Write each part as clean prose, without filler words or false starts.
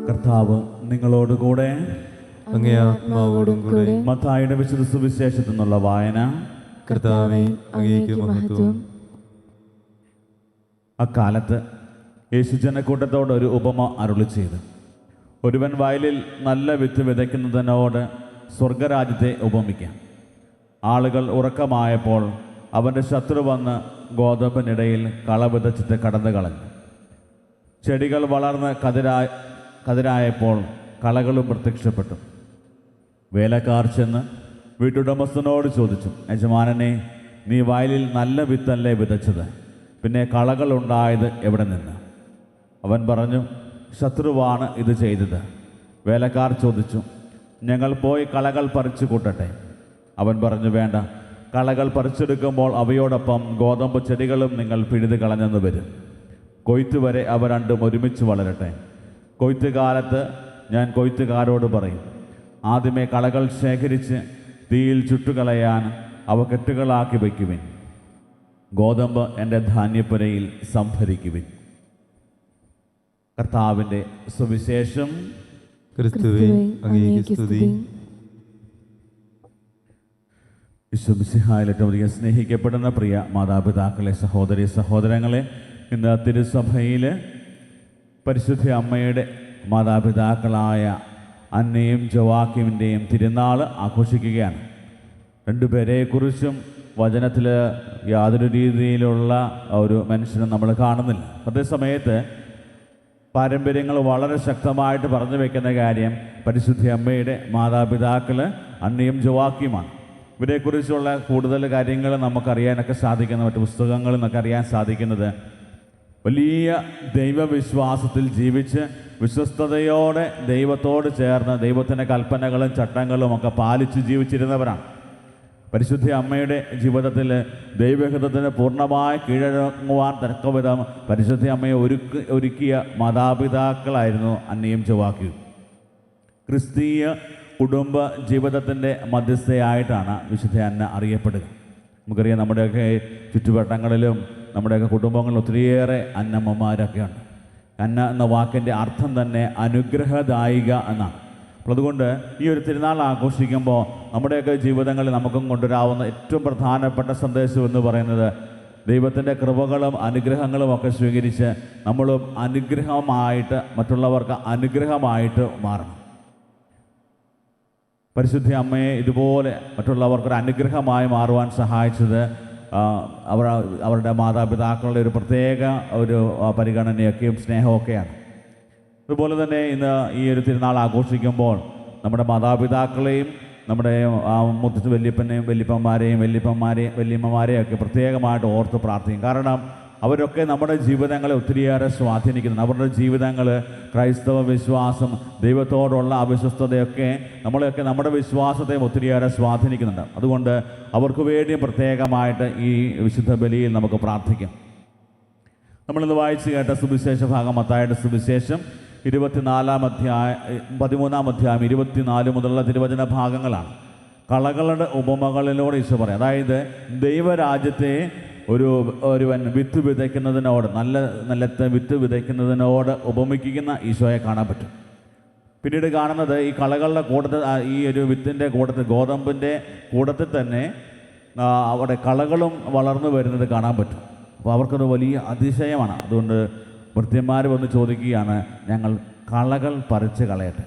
കർത്താവ് നിങ്ങളോടുകൂടെ, അങ്ങേ ആത്മാവോടും കൂടെ. മത്തായിയുടെ വിശുദ്ധ സുവിശേഷത്തിൽ നിന്നുള്ള വായന. കർത്താവേ, അങ്ങേക്ക് മഹത്വം. അക്കാലത്ത് യേശു ജനക്കൂട്ടത്തോട് ഒരു ഉപമ അരുളി ചെയ്തു. ഒരുവൻ വയലിൽ നല്ല വിത്ത് വിതയ്ക്കുന്നതിനോട് സ്വർഗരാജ്യത്തെ ഉപമിക്കാം. ആളുകൾ ഉറക്കമായപ്പോൾ അവൻ്റെ ശത്രു വന്ന് ഗോതമ്പിനിടയിൽ കള വിതച്ചിട്ട് കടന്നു കളഞ്ഞു. ചെടികൾ വളർന്ന് കതിരായപ്പോൾ കളകളും പ്രത്യക്ഷപ്പെട്ടു. വേലക്കാർ ചെന്ന് വീട്ടുടമസ്ഥനോട് ചോദിച്ചു, യജമാനനെ, നീ വയലിൽ നല്ല വിത്തല്ലേ വിതച്ചത്? പിന്നെ കളകളുണ്ടായത് എവിടെ നിന്ന്? അവൻ പറഞ്ഞു, ശത്രുവാണ് ഇത് ചെയ്തത്. വേലക്കാർ ചോദിച്ചു, ഞങ്ങൾ പോയി കളകൾ പറിച്ചു കൂട്ടട്ടെ? അവൻ പറഞ്ഞു, വേണ്ട. കളകൾ പറിച്ചെടുക്കുമ്പോൾ അവയോടൊപ്പം ഗോതമ്പ് ചെടികളും നിങ്ങൾ പിഴുത് കളഞ്ഞെന്ന് വരും. കൊയ്ത്ത് വരെ അവ രണ്ടും ഒരുമിച്ച് വളരട്ടെ. കൊയ്ത്തുകാലത്ത് ഞാൻ കൊയ്ത്തുകാരോട് പറയും, ആദ്യമേ കളകൾ ശേഖരിച്ച് തീയിൽ ചുട്ടുകളയാൻ അവ കെട്ടുകളാക്കി വയ്ക്കുവിൻ. ഗോതമ്പ് എൻ്റെ ധാന്യപ്പുരയിൽ സംഭരിക്കുവിൻ. കർത്താവിൻ്റെ സുവിശേഷം. ക്രിസ്തുവേ, അങ്ങേക്ക് സ്തുതി. വിശ്വമിശിഹായിൽ ഏറ്റവും അധികം സ്നേഹിക്കപ്പെടുന്ന പ്രിയ മാതാപിതാക്കളെ, സഹോദരി സഹോദരങ്ങളെ, ഇന്ന് തിരുസഭയിൽ പരിശുദ്ധ അമ്മയുടെ മാതാപിതാക്കളായ അന്നയും ജോവാക്കിമിൻ്റെയും തിരുനാൾ ആഘോഷിക്കുകയാണ്. രണ്ടുപേരെക്കുറിച്ചും വചനത്തിൽ യാതൊരു രീതിയിലുള്ള ഒരു മനുഷ്യനും നമ്മൾ കാണുന്നില്ല. അതേസമയത്ത് പാരമ്പര്യങ്ങൾ വളരെ ശക്തമായിട്ട് പറഞ്ഞു വയ്ക്കുന്ന കാര്യം പരിശുദ്ധ അമ്മയുടെ മാതാപിതാക്കൾ അന്നയും ജോവാക്കിയുമാണ്. ഇവരെക്കുറിച്ചുള്ള കൂടുതൽ കാര്യങ്ങൾ നമുക്കറിയാനൊക്കെ സാധിക്കുന്ന, മറ്റു പുസ്തകങ്ങളിൽ നിന്നൊക്കെ അറിയാൻ സാധിക്കുന്നത്, വലിയ ദൈവവിശ്വാസത്തിൽ ജീവിച്ച് വിശ്വസ്തയോടെ ദൈവത്തോട് ചേർന്ന് ദൈവത്തിൻ്റെ കൽപ്പനകളും ചട്ടങ്ങളും ഒക്കെ പാലിച്ച് ജീവിച്ചിരുന്നവരാണ്. പരിശുദ്ധ അമ്മയുടെ ജീവിതത്തിൽ ദൈവഹിതത്തിന് പൂർണ്ണമായി കീഴടങ്ങുവാൻ തക്കവിധം പരിശുദ്ധ അമ്മയെ ഒരുക്കിയ മാതാപിതാക്കളായിരുന്നു അന്നയും ജോവാക്കിയും. ക്രിസ്തീയ കുടുംബ ജീവിതത്തിൻ്റെ മധ്യസ്ഥയായിട്ടാണ് വിശുദ്ധ അന്ന അറിയപ്പെടുക. നമുക്കറിയാം, നമ്മുടെയൊക്കെ ചുറ്റുവട്ടങ്ങളിലും നമ്മുടെയൊക്കെ കുടുംബങ്ങളിൽ ഒത്തിരിയേറെ അന്നമ്മമാരൊക്കെയുണ്ട്. അന്ന എന്ന വാക്കിൻ്റെ അർത്ഥം തന്നെ അനുഗ്രഹദായിക എന്നാണ്. അപ്പോൾ അതുകൊണ്ട് ഈ ഒരു തിരുനാൾ ആഘോഷിക്കുമ്പോൾ നമ്മുടെയൊക്കെ ജീവിതങ്ങളിൽ നമുക്കും കൊണ്ടുവരാവുന്ന ഏറ്റവും പ്രധാനപ്പെട്ട സന്ദേശം എന്ന് പറയുന്നത്, ദൈവത്തിൻ്റെ കൃപകളും അനുഗ്രഹങ്ങളും ഒക്കെ സ്വീകരിച്ച് നമ്മളും അനുഗ്രഹമായിട്ട് മറ്റുള്ളവർക്ക് അനുഗ്രഹമായിട്ട് മാറണം. പരിശുദ്ധ അമ്മയെ ഇതുപോലെ മറ്റുള്ളവർക്കൊരു അനുഗ്രഹമായി മാറുവാൻ സഹായിച്ചത് അവരുടെ മാതാപിതാക്കളുടെ ഒരു പ്രത്യേക ഒരു പരിഗണനയൊക്കെയും സ്നേഹമൊക്കെയാണ്. അതുപോലെ തന്നെ ഇന്ന് ഈ ഒരു തിരുനാൾ ആഘോഷിക്കുമ്പോൾ നമ്മുടെ മാതാപിതാക്കളെയും നമ്മുടെ മുത്തച്ഛ വല്യപ്പനെയും വല്യപ്പന്മാരെയും വല്യമ്മമാരെയും ഒക്കെ പ്രത്യേകമായിട്ട് ഓർത്ത് പ്രാർത്ഥിക്കും. കാരണം അവരൊക്കെ നമ്മുടെ ജീവിതങ്ങളെ ഒത്തിരിയേറെ സ്വാധീനിക്കുന്നുണ്ട്. അവരുടെ ജീവിതങ്ങൾ, ക്രൈസ്തവ വിശ്വാസം, ദൈവത്തോടുള്ള അവിശ്വസ്തതയൊക്കെ നമ്മളെയൊക്കെ നമ്മുടെ വിശ്വാസത്തെ ഒത്തിരിയേറെ സ്വാധീനിക്കുന്നുണ്ട്. അതുകൊണ്ട് അവർക്ക് വേണ്ടിയും പ്രത്യേകമായിട്ട് ഈ വിശുദ്ധ ബലിയിൽ നമുക്ക് പ്രാർത്ഥിക്കാം. നമ്മളിന്ന് വായിച്ചു കേട്ട സുവിശേഷ ഭാഗം മത്തായിയുടെ സുവിശേഷം 13-ാം അധ്യായം 24 മുതലുള്ള തിരുവചന ഭാഗങ്ങളാണ്. കളകളുടെ ഉപമകളിലൂടെ ഈശോ പറയും. അതായത് ദൈവരാജ്യത്തെ ഒരുവൻ വിത്ത് വിതയ്ക്കുന്നതിനോട്, നല്ല വിത്ത് വിതയ്ക്കുന്നതിനോട് ഉപമിക്കുന്ന ഈശോയെ കാണാൻ പറ്റും. പിന്നീട് കാണുന്നത് ഈ കളകളുടെ കൂട്ടത്തിൽ, ഈ ഒരു വിത്തിൻ്റെ കൂട്ടത്തിൽ, ഗോതമ്പിൻ്റെ കൂട്ടത്തിൽ തന്നെ അവിടെ കളകളും വളർന്നു വരുന്നത് കാണാൻ പറ്റും. അപ്പോൾ അവർക്കത് വലിയ അതിശയമാണ്. അതുകൊണ്ട് ഭൃത്യന്മാർ വന്ന് ചോദിക്കുകയാണ്, ഞങ്ങൾ കളകൾ പറിച്ച് കളയട്ടെ.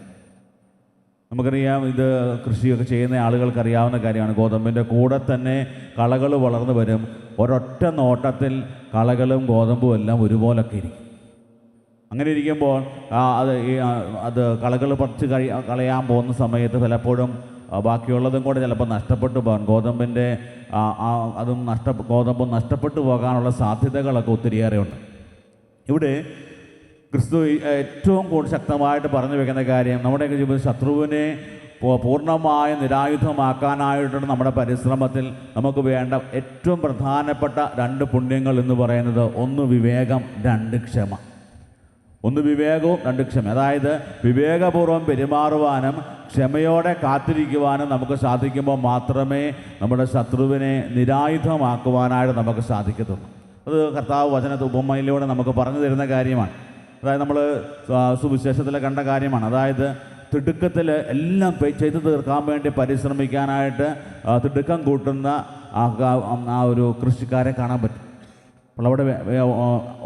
നമുക്കറിയാം, ഇത് കൃഷിയൊക്കെ ചെയ്യുന്ന ആളുകൾക്കറിയാവുന്ന കാര്യമാണ്. ഗോതമ്പിൻ്റെ കൂടെ തന്നെ കളകൾ വളർന്നു വരും. ഒരൊറ്റ നോട്ടത്തിൽ കളകളും ഗോതമ്പും എല്ലാം ഒരുപോലൊക്കെ ഇരിക്കും. അങ്ങനെ ഇരിക്കുമ്പോൾ അത് കളകൾ പറിച്ച് കളയാൻ പോകുന്ന സമയത്ത് പലപ്പോഴും ബാക്കിയുള്ളതും കൂടെ ചിലപ്പോൾ നഷ്ടപ്പെട്ടു പോകാൻ, ഗോതമ്പും നഷ്ടപ്പെട്ടു പോകാനുള്ള സാധ്യതകളൊക്കെ ഒത്തിരിയേറെ ഉണ്ട്. ഇവിടെ ക്രിസ്തു ഏറ്റവും കൂടുതൽ ശക്തമായിട്ട് പറഞ്ഞു വെക്കുന്ന കാര്യം, നമ്മുടെയൊക്കെ ജീവിതത്തിൽ ശത്രുവിനെ പൂർണ്ണമായ നിരായുധമാക്കാനായിട്ടുള്ള നമ്മുടെ പരിശ്രമത്തിൽ നമുക്ക് വേണ്ട ഏറ്റവും പ്രധാനപ്പെട്ട 2 പുണ്യങ്ങൾ എന്ന് പറയുന്നത്, 1 വിവേകം, 2 ക്ഷമ. 1 വിവേകവും 2 ക്ഷമ. അതായത് വിവേകപൂർവ്വം പെരുമാറുവാനും ക്ഷമയോടെ കാത്തിരിക്കുവാനും നമുക്ക് സാധിക്കുമ്പോൾ മാത്രമേ നമ്മുടെ ശത്രുവിനെ നിരായുധമാക്കുവാനായിട്ട് നമുക്ക് സാധിക്കത്തുള്ളൂ. അത് കർത്താവ് വചനത്തെ ഉപമയിലൂടെ നമുക്ക് പറഞ്ഞു തരുന്ന കാര്യമാണ്. അതായത് നമ്മൾ സുവിശേഷത്തിൽ കണ്ട കാര്യമാണ്. അതായത് തിടുക്കത്തിൽ എല്ലാം ചെയ്തു തീർക്കാൻ വേണ്ടി പരിശ്രമിക്കാനായിട്ട് തിടുക്കം കൂട്ടുന്ന ആ ഒരു കൃഷിക്കാരെ കാണാൻ പറ്റും. അപ്പോൾ അവിടെ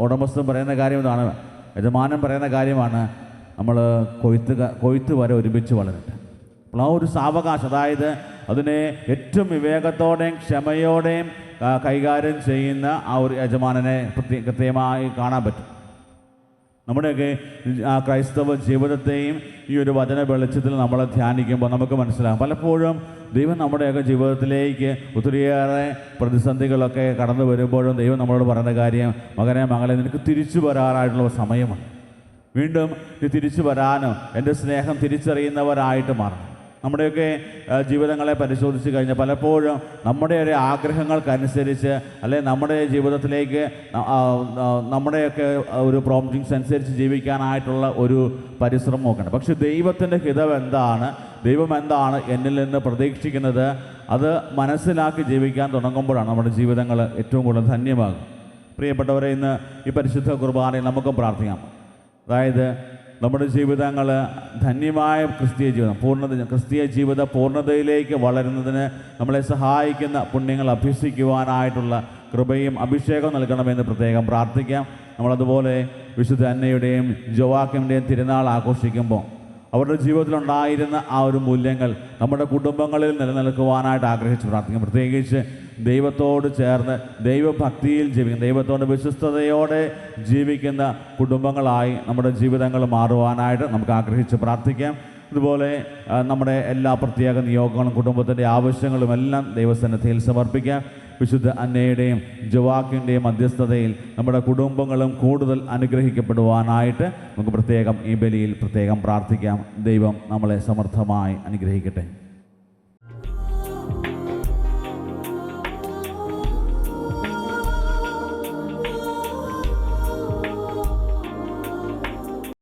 ഉടമസ്ഥൻ പറയുന്ന കാര്യം ഇതാണ്, യജമാനൻ പറയുന്ന കാര്യമാണ്, നമ്മൾ കൊയ്ത്ത് വരെ ഒരുമിച്ച് വളരട്ടെ. അപ്പോൾ ആ ഒരു സാവകാശം, അതായത് അതിനെ ഏറ്റവും വിവേകത്തോടെയും ക്ഷമയോടെയും കൈകാര്യം ചെയ്യുന്ന ആ ഒരു യജമാനനെ കൃത്യമായി കാണാൻ പറ്റും. നമ്മുടെയൊക്കെ ക്രൈസ്തവ ജീവിതത്തെയും ഈ ഒരു വചന വെളിച്ചത്തിൽ നമ്മൾ ധ്യാനിക്കുമ്പോൾ നമുക്ക് മനസ്സിലാകും, പലപ്പോഴും ദൈവം നമ്മുടെയൊക്കെ ജീവിതത്തിലേക്ക് ഒത്തിരിയേറെ പ്രതിസന്ധികളൊക്കെ കടന്നു വരുമ്പോഴും ദൈവം നമ്മളോട് പറയുന്ന കാര്യം, മകനെ മകളെ നിനക്ക് തിരിച്ചു വരാനായിട്ടുള്ള സമയമാണ്. വീണ്ടും നീ തിരിച്ചു വരാനും എൻ്റെ സ്നേഹം തിരിച്ചറിയുന്നവരായിട്ട് മാറണം. നമ്മുടെയൊക്കെ ജീവിതങ്ങളെ പരിശോധിച്ച് കഴിഞ്ഞാൽ പലപ്പോഴും നമ്മുടെ ഒരു ആഗ്രഹങ്ങൾക്കനുസരിച്ച് അല്ലെങ്കിൽ നമ്മുടെ ജീവിതത്തിലേക്ക് നമ്മുടെയൊക്കെ ഒരു പ്രോംപ്റ്റിങ്സ് അനുസരിച്ച് ജീവിക്കാനായിട്ടുള്ള ഒരു പരിശ്രമമൊക്കെ ഉണ്ട്. പക്ഷെ ദൈവത്തിൻ്റെ ഹിതം എന്താണ്, ദൈവം എന്താണ് എന്നിൽ നിന്ന് പ്രതീക്ഷിക്കുന്നത്, അത് മനസ്സിലാക്കി ജീവിക്കാൻ തുടങ്ങുമ്പോഴാണ് നമ്മുടെ ജീവിതങ്ങൾ ഏറ്റവും കൂടുതൽ ധന്യമാകും. പ്രിയപ്പെട്ടവരെ, ഇന്ന് ഈ പരിശുദ്ധ കുർബാനയിൽ നമുക്കും പ്രാർത്ഥിക്കാം. അതായത് നമ്മുടെ ജീവിതങ്ങൾ ധന്യമായ ക്രിസ്തീയ ജീവിത പൂർണ്ണതയിലേക്ക് വളരുന്നതിന് നമ്മളെ സഹായിക്കുന്ന പുണ്യങ്ങൾ അഭ്യസിക്കുവാനായിട്ടുള്ള കൃപയും അഭിഷേകം നൽകണമെന്ന് പ്രത്യേകം പ്രാർത്ഥിക്കാം. നമ്മളതുപോലെ വിശുദ്ധ അന്നയുടെയും ജോവാക്കിൻ്റെയും തിരുനാൾ ആഘോഷിക്കുമ്പോൾ അവരുടെ ജീവിതത്തിലുണ്ടായിരുന്ന ആ ഒരു മൂല്യങ്ങൾ നമ്മുടെ കുടുംബങ്ങളിൽ നിലനിൽക്കുവാനായിട്ട് ആഗ്രഹിച്ച് പ്രാർത്ഥിക്കും. പ്രത്യേകിച്ച് ദൈവത്തോട് ചേർന്ന് ദൈവഭക്തിയിൽ ജീവിക്കുന്ന, ദൈവത്തോട് വിശ്വസ്തയോടെ ജീവിക്കുന്ന കുടുംബങ്ങളായി നമ്മുടെ ജീവിതങ്ങൾ മാറുവാനായിട്ട് നമുക്ക് ആഗ്രഹിച്ച് പ്രാർത്ഥിക്കാം. അതുപോലെ നമ്മുടെ എല്ലാ പ്രത്യേക നിയോഗങ്ങളും കുടുംബത്തിൻ്റെ ആവശ്യങ്ങളും എല്ലാം ദൈവസന്നിധിയിൽ സമർപ്പിക്കാം. വിശുദ്ധ അന്നയുടെയും ജോവാക്കിൻ്റെയും മധ്യസ്ഥതയിൽ നമ്മുടെ കുടുംബങ്ങളും കൂടുതൽ അനുഗ്രഹിക്കപ്പെടുവാനായിട്ട് നമുക്ക് പ്രത്യേകം ഈ ബലിയിൽ പ്രത്യേകം പ്രാർത്ഥിക്കാം. ദൈവം നമ്മളെ സമർത്ഥമായി അനുഗ്രഹിക്കട്ടെ.